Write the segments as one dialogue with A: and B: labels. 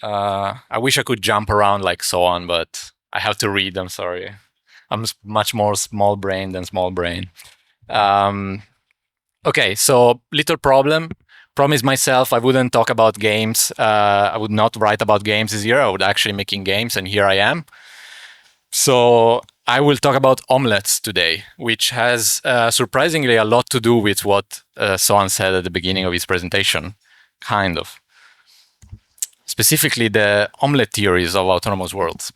A: I wish I could jump around like so on, but I have to read. I'm sorry. I'm much more small brain than small brain. Um, okay, so little problem. Promise myself I wouldn't talk about games. I would not write about games this year. I would actually making games, and here I am. So I will talk about omelets today, which has surprisingly a lot to do with what Sohan said at the beginning of his presentation, kind of. Specifically, the omelet theories of autonomous worlds.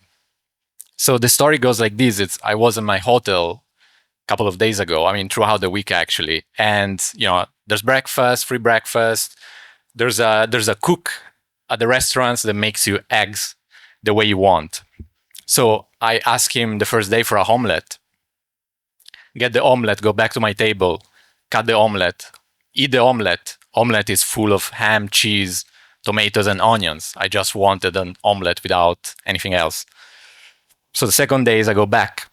A: So the story goes like this: I was in my hotel a couple of days ago. I mean, throughout the week actually, and there's breakfast, free breakfast. There's a cook at the restaurants that makes you eggs the way you want. So I asked him the first day for a omelet. Get the omelet, go back to my table, cut the omelet, eat the omelet. Omelet is full of ham, cheese, tomatoes, and onions. I just wanted an omelet without anything else. So the second day is I go back.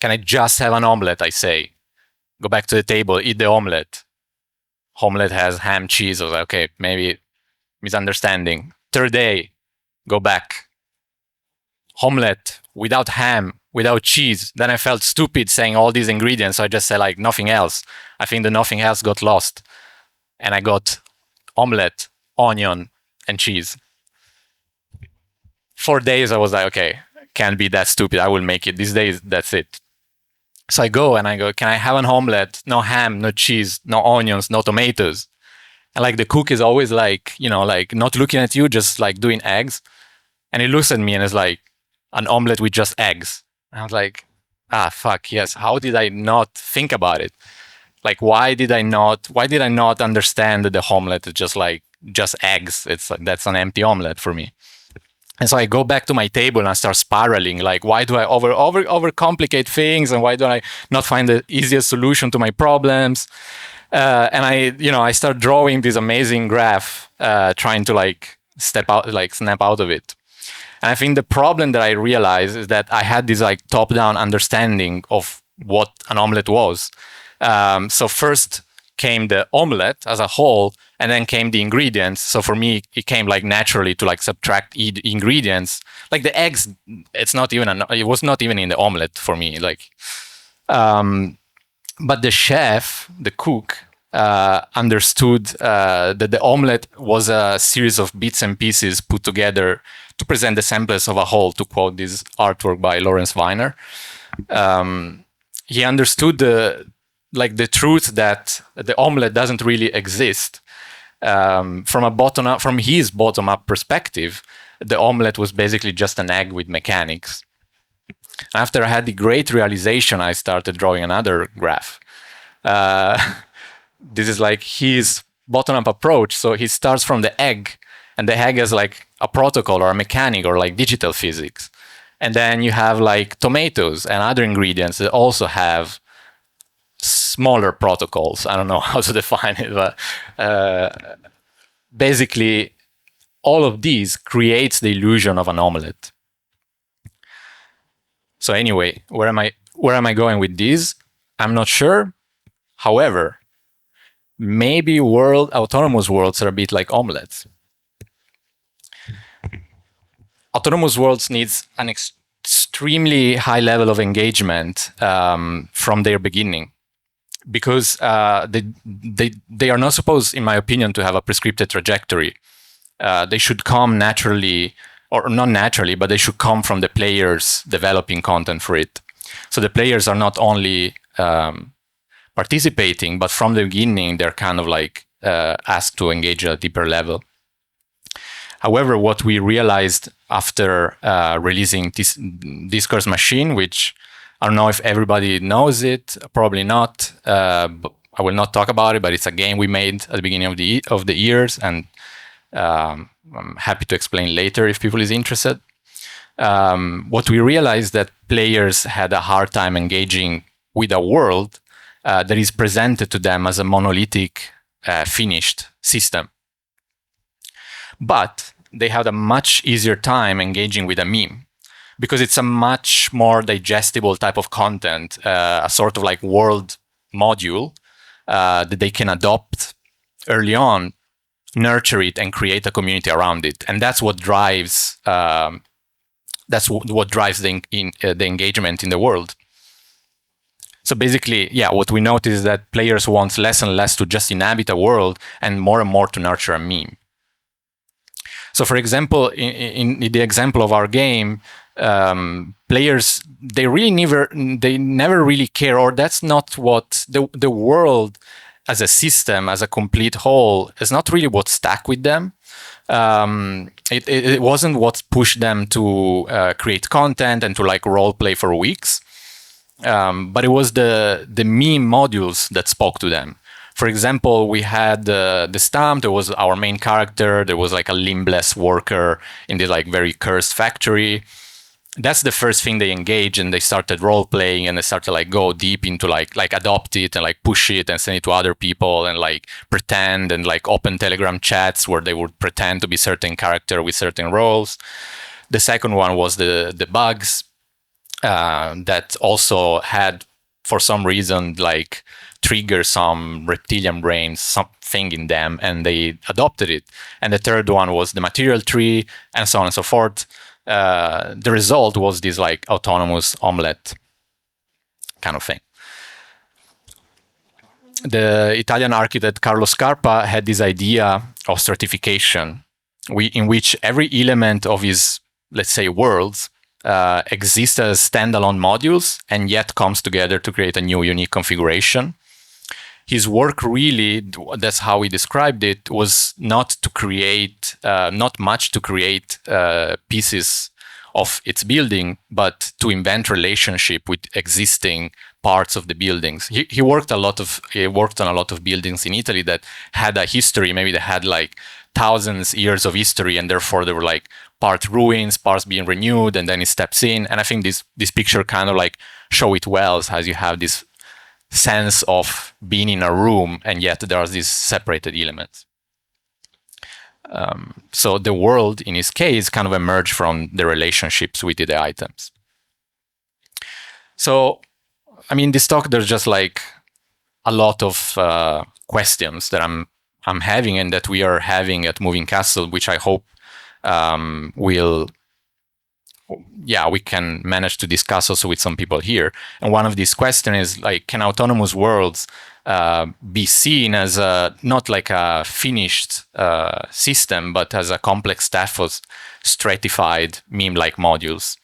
A: Can I just have an omelet? I say. Go back to the table, eat the omelet. Omelet has ham, cheese. I was like, okay, maybe misunderstanding. Third day, go back. Omelet without ham, without cheese. Then I felt stupid saying all these ingredients. So I just said like nothing else. I think the nothing else got lost. And I got omelet, onion, and cheese. 4 days I was like, okay, can't be that stupid. I will make it. These days, that's it. So I go and I go, can I have an omelet? No ham, no cheese, no onions, no tomatoes. And like the cook is always like, like not looking at you, just like doing eggs. And he looks at me and is like, an omelet with just eggs. And I was like, fuck, yes. How did I not think about it? Like, why did I not understand that the omelet is just eggs? It's like, that's an empty omelet for me. And so I go back to my table and I start spiraling. Like, why do I overcomplicate things? And why do I not find the easiest solution to my problems? And I start drawing this amazing graph, trying to like snap out of it. And I think the problem that I realized is that I had this like top-down understanding of what an omelet was. So first came the omelet as a whole, and then came the ingredients. So for me, it came like naturally to like subtract ingredients. Like the eggs, it was not even in the omelet for me. Like, but the chef, the cook, understood that the omelet was a series of bits and pieces put together to present the semblance of a whole, to quote this artwork by Lawrence Weiner. He understood the truth that the omelet doesn't really exist. From his bottom-up perspective, the omelet was basically just an egg with mechanics. After I had the great realization, I started drawing another graph. This is like his bottom-up approach. So he starts from the egg, and the egg has like a protocol or a mechanic or like digital physics. And then you have like tomatoes and other ingredients that also have smaller protocols. I don't know how to define it, but basically all of these creates the illusion of an omelet. So anyway, where am I going with this? I'm not sure. However, maybe autonomous worlds are a bit like omelets. Autonomous worlds needs an extremely high level of engagement from their beginning, because they are not supposed, in my opinion, to have a prescripted trajectory. They should come naturally, or not naturally, but they should come from the players developing content for it. So the players are not only participating, but from the beginning, they're kind of like asked to engage at a deeper level. However, what we realized after releasing this Discourse Machine, which I don't know if everybody knows it, probably not. But I will not talk about it, but it's a game we made at the beginning of the years, and I'm happy to explain later if people is interested. What we realized that players had a hard time engaging with a world that is presented to them as a monolithic, finished system. But they had a much easier time engaging with a meme, because it's a much more digestible type of content, a sort of like world module that they can adopt early on nurture it and create a community around it, and that's what drives the engagement in the world. So basically, yeah, what we notice is that players want less and less to just inhabit a world and more to nurture a meme. So, for example, in the example of our game, players they never really care, or that's not what the world as a system, as a complete whole, is not really what stuck with them. It wasn't what pushed them to create content and to like role play for weeks. But it was the meme modules that spoke to them. For example, we had the stamp. There was our main character. There was like a limbless worker in this like very cursed factory. That's the first thing they engaged, and they started role playing, and they started like go deep into like adopt it and like push it and send it to other people and like pretend and like open Telegram chats where they would pretend to be certain character with certain roles. The second one was the bugs that also had, for some reason, like trigger some reptilian brain, something in them, and they adopted it. And the third one was the material tree, and so on and so forth. The result was this like autonomous omelette kind of thing. The Italian architect Carlo Scarpa had this idea of stratification, in which every element of his, let's say, worlds exists as standalone modules and yet comes together to create a new unique configuration. His work really, that's how he described it, was not much to create pieces of its building, but to invent relationship with existing parts of the buildings. He worked on a lot of buildings in Italy that had a history. Maybe they had like thousands years of history, and therefore they were like part ruins, parts being renewed, and then he steps in. And I think this picture kind of like show it well, as you have this sense of being in a room, and yet there are these separated elements. So the world, in his case, kind of emerged from the relationships with the items. So, I mean, this talk, there's just like a lot of questions that I'm having and that we are having at Moving Castle, which I hope we can manage to discuss also with some people here. And one of these questions is like, can autonomous worlds be seen as not like a finished system, but as a complex set of stratified meme-like modules?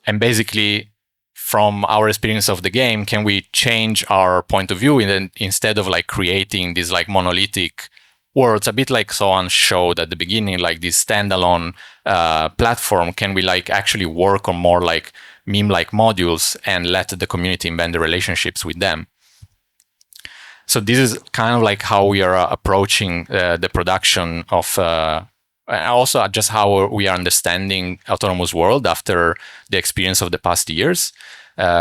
A: And basically, from our experience of the game, can we change our point of view instead of like creating these like monolithic worlds, a bit like Sohan showed at the beginning, like this standalone platform? Can we like actually work on more like meme-like modules and let the community invent the relationships with them? So this is kind of like how we are approaching the production of, also just how we are understanding autonomous world after the experience of the past years.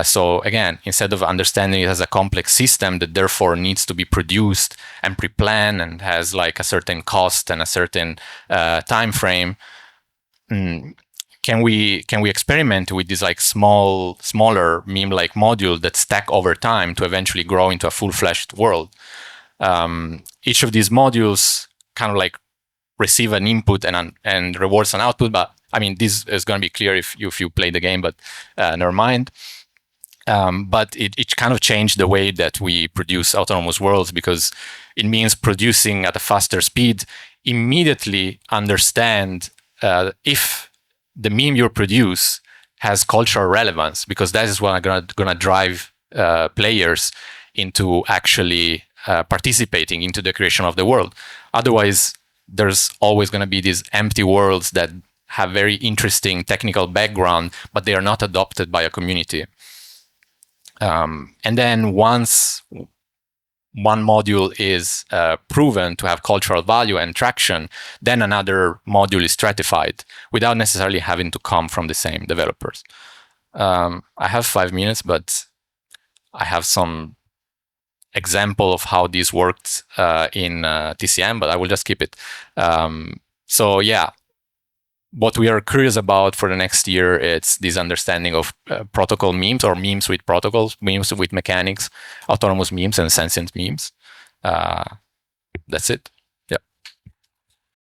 A: So again, instead of understanding it as a complex system that therefore needs to be produced and pre-planned and has like a certain cost and a certain time frame, can we experiment with this like smaller meme-like module that stack over time to eventually grow into a full-fledged world? Each of these modules kind of like receive an input and rewards an output. But I mean, this is going to be clear if you play the game, but never mind. But it kind of changed the way that we produce autonomous worlds, because it means producing at a faster speed, immediately understand if the meme you produce has cultural relevance, because that is what going to drive players into actually participating into the creation of the world. Otherwise, there's always going to be these empty worlds that have very interesting technical background, but they are not adopted by a community. And then once one module is proven to have cultural value and traction, then another module is stratified without necessarily having to come from the same developers. I have 5 minutes, but I have some example of how this worked in TCM, but I will just keep it. So yeah, what we are curious about for the next year, it's this understanding of protocol memes, or memes with protocols, memes with mechanics, autonomous memes, and sentient memes. That's it.